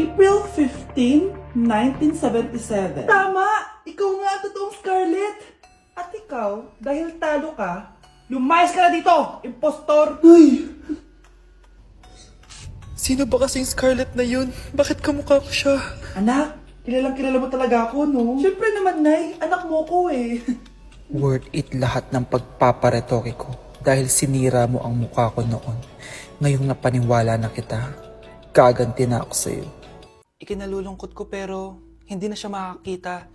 April 15, 1977. Tama! Ikaw nga ang totoong Scarlett! At ikaw, dahil talo ka, lumayas ka na dito, impostor! Ay! Sino ba kasing Scarlett na yun? Bakit kamukha ko siya? Anak, kilalang kilala mo talaga ako, no? Siyempre naman, Nay, anak mo ko eh. Worth it lahat ng pagpaparetoke ko dahil sinira mo ang mukha ko noon. Ngayong napaniwala na kita, gaganti na ako sa'yo. Ikinalulungkot ko pero hindi na siya makakita.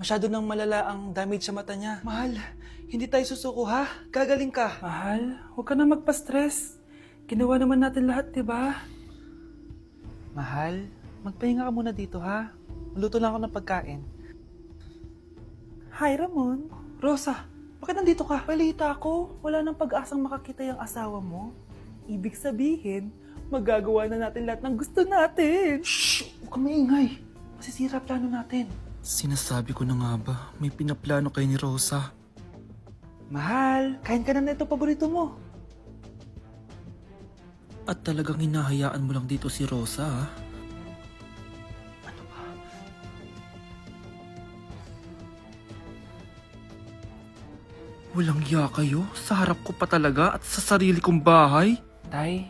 Masyado nang malala ang damage sa mata niya. Mahal, hindi tayo susuko ha? Gagaling ka. Mahal, huwag ka na magpa-stress. Ginawa naman natin lahat, diba? Mahal, magpahinga ka muna dito ha? Maluto lang ako ng pagkain. Hi, Ramon. Rosa, bakit nandito ka? Balita ako, wala nang pag-asang makakita yung asawa mo. Ibig sabihin, magagawa na natin lahat ng gusto natin. Shhh! Huwag kang maingay. Masisira plano natin. Sinasabi ko na nga ba, may pinaplano kayo ni Rosa. Mahal, kain ka na ito paborito mo. At talagang hinahayaan mo lang dito si Rosa, ha? Ano ba? Walang iya kayo? Sa harap ko pa talaga at sa sarili kong bahay? Tay,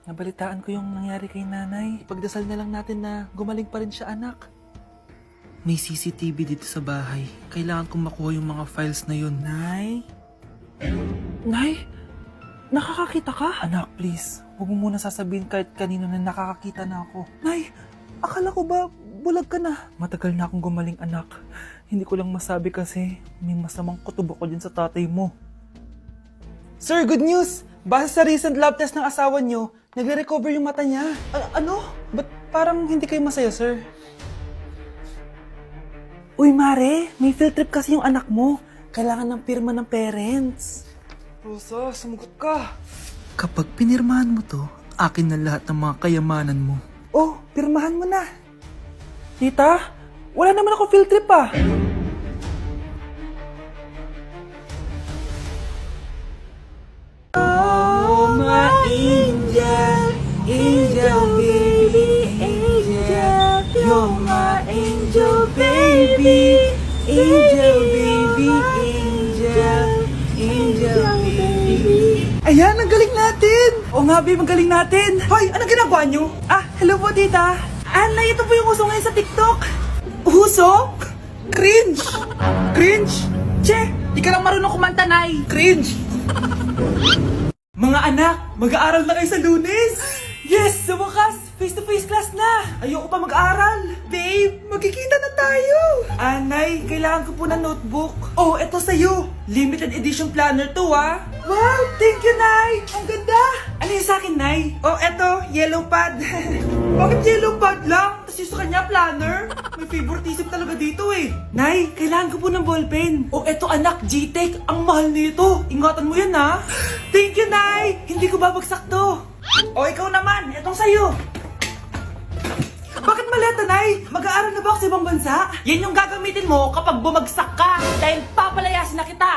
nabalitaan ko yung nangyari kay nanay. Ipagdasal na lang natin na gumaling pa rin siya, anak. May CCTV dito sa bahay. Kailangan kong makuha yung mga files na yun. Nay? Nay? Nakakakita ka? Anak, please. Huwag mo muna sasabihin kahit kanino na nakakakita na ako. Nay, akala ko ba bulag ka na? Matagal na akong gumaling, anak. Hindi ko lang masabi kasi may masamang kutob ako din sa tatay mo. Sir, good news! Base sa recent lab test ng asawa niyo, nagre-recover yung mata niya. Ano? Ba't parang hindi kayo masaya, sir? Uy, Mare, may field trip kasi yung anak mo. Kailangan ng pirma ng parents. Rosa, sumagot ka. Kapag pinirmahan mo to, akin na lahat ng mga kayamanan mo. Oh, pirmahan mo na. Tita, wala naman ako field trip ah. Oh, my angel, angel baby, angel. You're my angel baby, angel baby, angel, angel baby. Ayan, ang galing natin! Oo nga, babe, ang galing natin! Hoy, anong ginagawa nyo? Ah, hello po, tita! Nay, ito po yung uso ngayon sa TikTok! Uso? Cringe! Cringe? Che, di ka lang marunong kumanta, Nay! Cringe! Mga anak, mag-aaral na kayo sa Lunes! Yes! Sa wakas, face-to-face class na! Ayoko pa mag-aaral! Babe, magkikita na tayo! Nay, kailangan ko po ng notebook. Oh, eto sa'yo! Limited edition planner to, ah! Wow! Thank you, Nay! Ang ganda! Ano yung sa'kin, Nay? Oh, eto, yellow pad. Bakit yellow pad lang? Tapos yung sa kanya, planner? May favoritism talaga dito eh. Nay, kailangan ko po ng ballpen. Oh, eto anak, G-Tech. Ang mahal nito. Ingatan mo yan, ha? Thank you, Nay! Hindi ko babagsak to. Oh, ikaw naman. Etong sa'yo. Bakit maleta, Nay? Mag-aaral na ba ako sa ibang bansa? Yan yung gagamitin mo kapag bumagsak ka. Dahil papalayasin na kita.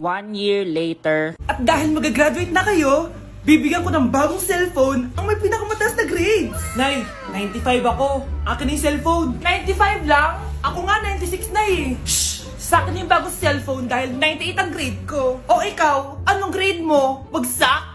1 year later. At dahil mag-graduate na kayo, bibigyan ko ng bagong cellphone ang may pinakamataas na grades. Nay, 95 ako. Akin na yung cellphone. 95 lang? Ako nga 96 na eh. Shh! Sa akin yung bagong cellphone dahil 98 ang grade ko. O ikaw, anong grade mo? Bagsak?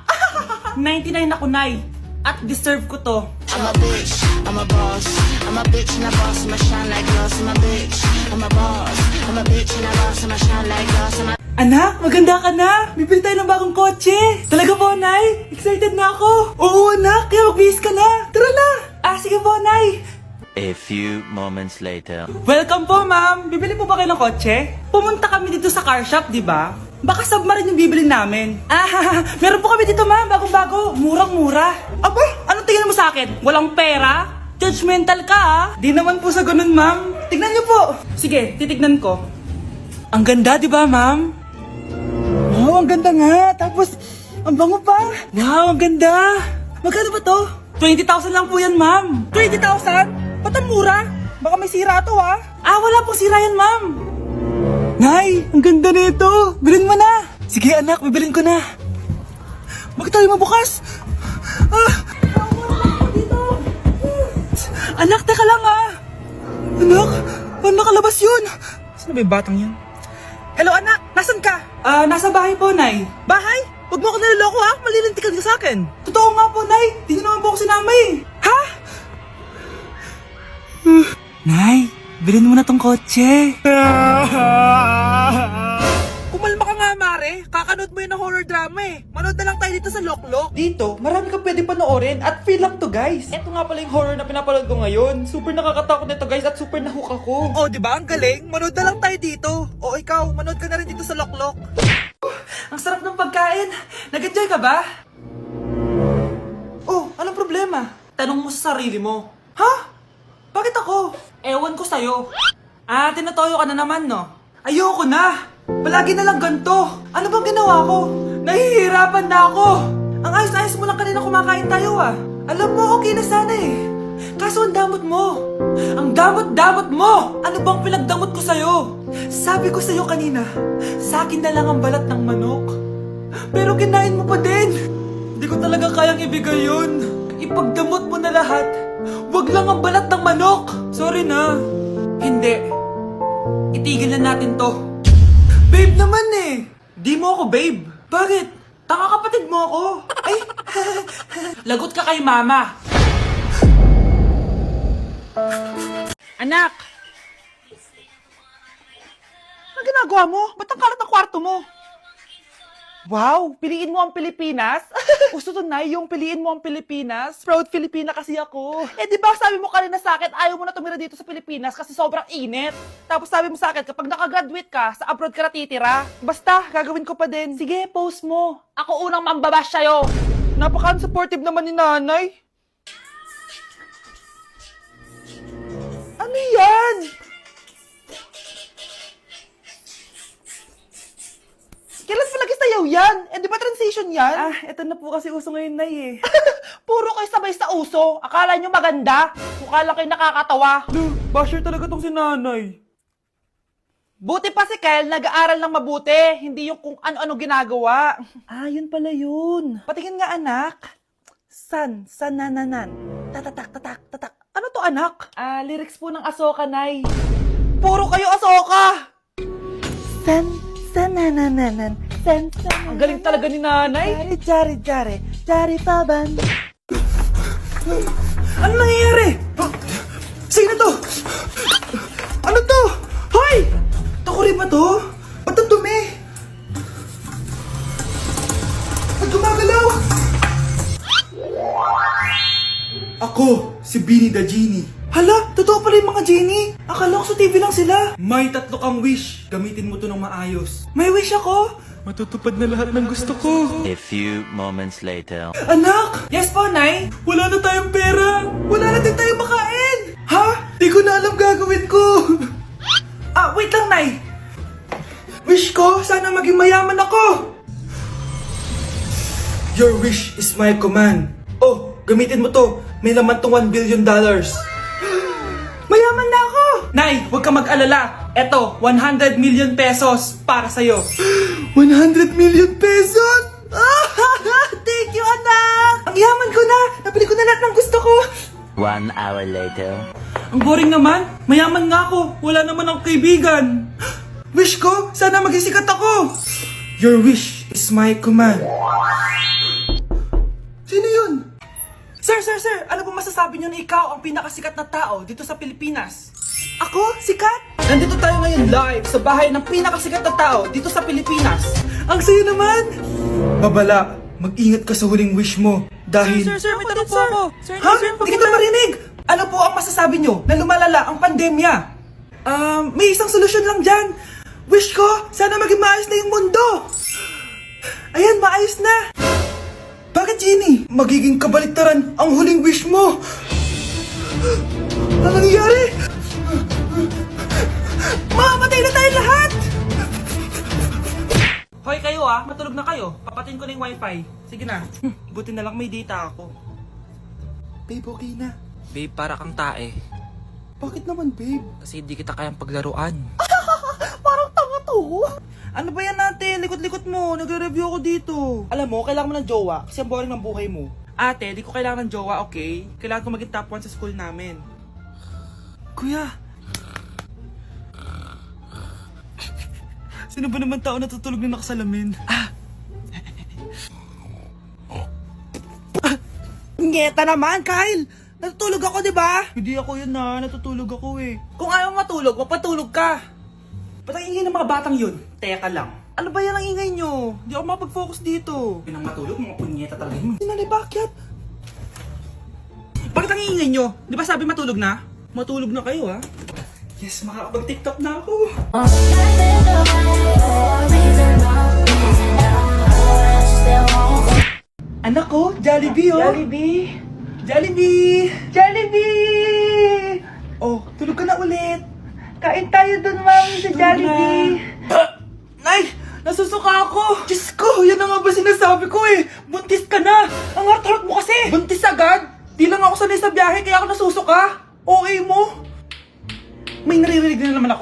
99 ako, Nay. At deserve ko to. I'm a bitch, I'm a boss. I'm a bitch and a boss, I'ma shine like glass. I'm a bitch, I'm a boss. I'm a bitch and a boss, I'ma shine like glass. Anak, maganda ka na! Bibili tayo ng bagong kotse! Talaga po, Nay! Excited na ako! Oo, anak! Kaya magbihis ka na! Tara na! Sige po, Nay! A few moments later. Welcome po, ma'am! Bibili po ba kayo ng kotse? Pumunta kami dito sa car shop, di ba? Baka submarine yung bibili namin. Meron po kami dito, ma'am! Bagong-bago! Murang-mura! Aba! Anong tingin mo sa akin? Walang pera? Judgmental ka, ah! Di naman po sa ganun, ma'am. Tignan niyo po! Sige, titignan ko. Ang ganda, di ba, ma'am? Wow, ang ganda nga. Tapos, ang bango pa. Wow, ang ganda. Magkano ba to? 20,000 lang po yan, ma'am. 20,000? Ba't ang mura? Baka may sira to, ah. Wala pong sira yan, ma'am. Nay, ang ganda nito. Bilhin mo na. Sige, anak, bibilin ko na. Bakit tayo mabukas? Anak, teka lang ah! Anak, paano nakalabas yun? Sino ba yung batang yun? Hello anak, nasan ka? Nasa bahay po, Nay. Bahay? Huwag mo ako naloloko ha, malilintikan ka sa akin. Totoo nga po, Nay. Di naman po ako sinamay. Ha? Nay, bilhin mo na tong kotse. Kumalma ka nga, Mare. Kakanood mo yun ng horror drama eh. Manood na lang tayo dito sa Loklok. Dito, marami kang pwede panoorin at feel lang to guys. Ito nga pala yung horror na pinapanood ko ngayon. Super nakakatakot nito guys at super nahook ako. Oh, di ba? Ang galing. Manood na lang tayo dito. O ikaw, manood ka na rin dito sa Loklok. Ang sarap ng pagkain. Nag-enjoy ka ba? Oh, anong problema? Tanong mo sa sarili mo. Ha? Bakit ako? Ewan ko sa'yo. Tinatoyo ka na naman, no? Ayoko na. Palagi na lang ganito. Ano bang ginawa ko? Nahihirapan na ako. Ang ayos-ayos mo lang kanina kumakain tayo ah. Alam mo, okay na sana eh. Kaso ang damot mo. Ang damot-damot mo! Ano bang pinagdamot ko sa'yo? Sabi ko sa'yo kanina, sa akin na lang ang balat ng manok. Pero kinain mo pa din. Hindi ko talaga kayang ibigay yun. Ipagdamot mo na lahat. Wag lang ang balat ng manok. Sorry na. Hindi. Itigil na natin to. Babe naman eh. Di mo ako babe. Bakit? Tanga kapatid mo ako. Ay, lagot ka kay mama. Anak! Ano ginagawa mo? Ba't ang kalat ng kwarto mo? Wow! Piliin mo ang Pilipinas? Gusto to na yung piliin mo ang Pilipinas? Proud Filipina kasi ako. Eh di ba sabi mo kanina sa akin, ayaw mo na tumira dito sa Pilipinas kasi sobrang init. Tapos sabi mo sa akin, kapag nakagraduate ka, sa abroad ka na titira. Basta, gagawin ko pa din. Sige, post mo. Ako unang mambabash sa'yo. Napaka-supportive naman ni nanay. Ano yan? Kailan palagi sayaw yan? Eh, di ba transition yan? Eto na po kasi uso ngayon, Nay eh. Puro kayo sabay sa uso. Akala nyo maganda. Mukha lang kayo nakakatawa. Basher talaga tong si nanay. Buti pa si Kyle, nag-aaral ng mabuti. Hindi yung kung ano-ano ginagawa. Yun pala yun. Patingin nga, anak. Sanananan. Tatak. Ano to, anak? Lyrics po ng Asoka, Nay. Puro kayo Asoka! Sanananan. Ang galing talaga ni nanay. Jari paban. Ano nangyayari? Sino to? Ano to? Hoy! Takuri ba to? Ba't ang dumi? Ba't gumagalaw? Ako, si Beanie the Genie. Hala, totoo pala yung mga genie. Akala ko sa TV lang sila. May 3 kang wish. Gamitin mo to ng maayos. May wish ako? Matutupad na lahat ng gusto ko. A few moments later. Anak! Yes po, Nay? Wala na tayong pera. Wala na din tayong makain. Ha? Di ko na alam gagawin ko. Wait lang, Nay. Wish ko, sana maging mayaman ako. Your wish is my command. Oh, gamitin mo to. May laman tong $1 billion. Mayaman na ako! Nay, huwag ka mag-alala. Eto, 100 million pesos para sa'yo. 100 million pesos? Thank you, anak! Ang yaman ko na! Nabili ko na lahat ng gusto ko! 1 hour later. Ang boring naman. Mayaman nga ako. Wala naman akong kaibigan. Wish ko, sana maging sikat ako. Your wish is my command. Sino yun? Sir! Ano po masasabi niyo na ikaw ang pinakasikat na tao dito sa Pilipinas? Ako? Sikat? Nandito tayo ngayon live sa bahay ng pinakasikat na tao dito sa Pilipinas. Ang saya naman! Babala, mag-ingat ka sa huling wish mo dahil... Sir, may tanong po ako. Ha? Hindi kita marinig! Ano po ang masasabi niyo na lumalala ang pandemya? May isang solusyon lang dyan. Wish ko, sana maging maayos na yung mundo. Ayan, maayos na. Bakit, Genie? Magiging kabaliktaran ang huling wish mo. Ano nangyayari? Mamamatay na tayo lahat! Hoy kayo matulog na kayo. Papatin ko na yung wifi. Sige na. Buti na lang may data ako. Babe, okay na. Babe, para kang tae. Bakit naman, babe? Kasi hindi kita kayang paglaruan. Parang tanga to. Ano ba yan natin? Likot-likot mo. Nagre-review ako dito. Alam mo, kailangan mo ng jowa kasi ang boring ng buhay mo. Ate, di ko kailangan ng jowa, okay? Kailangan ko maging top 1 sa school namin. Kuya. Sino ba naman tao natutulog na nakasalamin? Ngeta naman, Kyle! Natutulog ako, di ba? Hindi ako yun na, natutulog ako eh. Kung ayaw matulog, mapatulog ka. Ba't ang ingay ng mga batang yun? Teka lang. Ano ba yan ang ingay nyo? Hindi ako mapag-focus dito. Yun ang matulog, mga punyeta talaga yun. Sinali, bakit? Bakit ang ingay nyo? Di ba sabi matulog na? Matulog na kayo ha? Yes, makakapag-tiktok na ako. Anak ko, Jollibee oh. Jollibee! Jollibee! Jollibee! Oh, tulog ka na ulit. Kain tayo dun, mami, sa Jollibee! Nay! Nasusuka ako! Diyos ko! Yan na nga ba sinasabi ko eh! Buntis ka na! Ang harap mo kasi! Buntis agad? Di lang ako sanay sa biyahe kaya ako nasusuka! Okay mo? May naririnig na naman ako.